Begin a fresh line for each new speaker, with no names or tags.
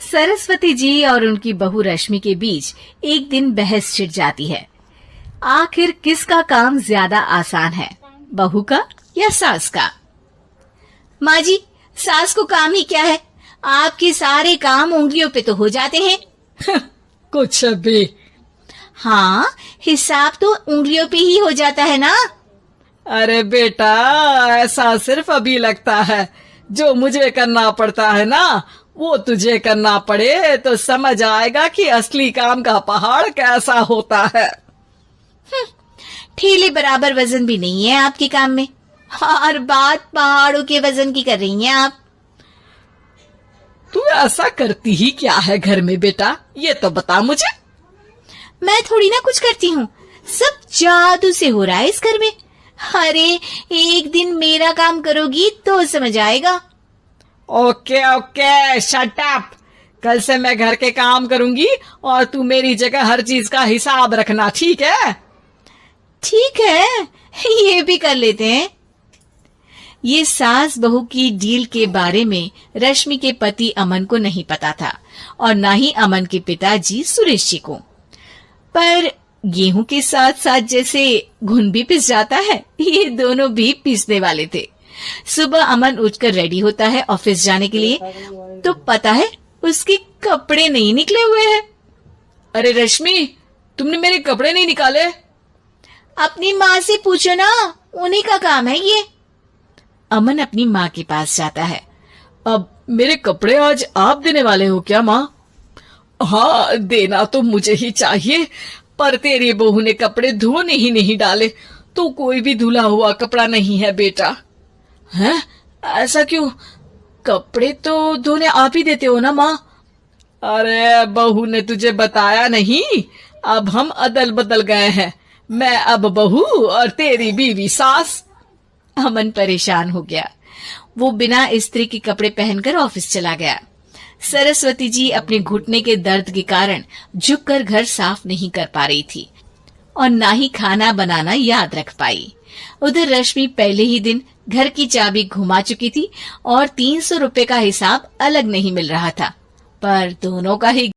सरस्वती जी और उनकी बहू रश्मि के बीच एक दिन बहस छिड़ जाती है। आखिर किसका काम ज्यादा आसान है, बहू का या सास का? माँ जी, सास को काम ही क्या है, आपके सारे काम उंगलियों पे तो हो जाते हैं।
कुछ भी।
हाँ, हिसाब तो उंगलियों पे ही हो जाता है ना।
अरे बेटा, ऐसा सिर्फ अभी लगता है, जो मुझे करना पड़ता है ना वो तुझे करना पड़े तो समझ आएगा कि असली काम का पहाड़ कैसा होता है।
ठेले बराबर वजन भी नहीं है आपके काम में, और बात पहाड़ों के वजन की कर रही हैं आप।
तू ऐसा करती ही क्या है घर में बेटा, ये तो बता मुझे।
मैं थोड़ी ना कुछ करती हूँ, सब जादू से हो रहा है इस घर में। अरे एक दिन मेरा काम करोगी तो समझ आएगा।
Okay okay, shut up. कल से मैं घर के काम करूंगी और तू मेरी जगह हर चीज का हिसाब रखना, ठीक है?
ठीक है, ये भी कर लेते हैं। ये सास बहू की डील के बारे में रश्मि के पति अमन को नहीं पता था और ना ही अमन के पिताजी सुरेश जी को। पर गेहूं के साथ साथ जैसे घुन भी पिस जाता है, ये दोनों भी पिसने वाले थे। सुबह अमन उठकर रेडी होता है ऑफिस जाने के लिए, तो पता है उसके कपड़े नहीं निकले हुए हैं।
अरे रश्मि, तुमने मेरे कपड़े नहीं निकाले?
अपनी माँ से पूछो ना, उन्हीं का काम है ये। अमन अपनी माँ के पास जाता है।
अब मेरे कपड़े आज आप देने वाले हो क्या माँ? हाँ, देना तो मुझे ही चाहिए, पर तेरी बहू ने कपड़े धोने ही नहीं डाले, तो कोई भी धुला हुआ कपड़ा नहीं है बेटा। हैं? ऐसा क्यों? कपड़े तो धोने आप ही देते हो ना माँ? अरे बहू ने तुझे बताया नहीं, अब हम अदल बदल गए हैं, मैं अब बहू और तेरी बीवी सास।
अमन परेशान हो गया। वो बिना इस्त्री के कपड़े पहनकर ऑफिस चला गया। सरस्वती जी अपने घुटने के दर्द के कारण झुककर घर साफ नहीं कर पा रही थी और ना ही खाना बनाना याद रख पाई। उधर रश्मि पहले ही दिन घर की चाबी घुमा चुकी थी और 300 रुपए का हिसाब अलग नहीं मिल रहा था, पर दोनों का ही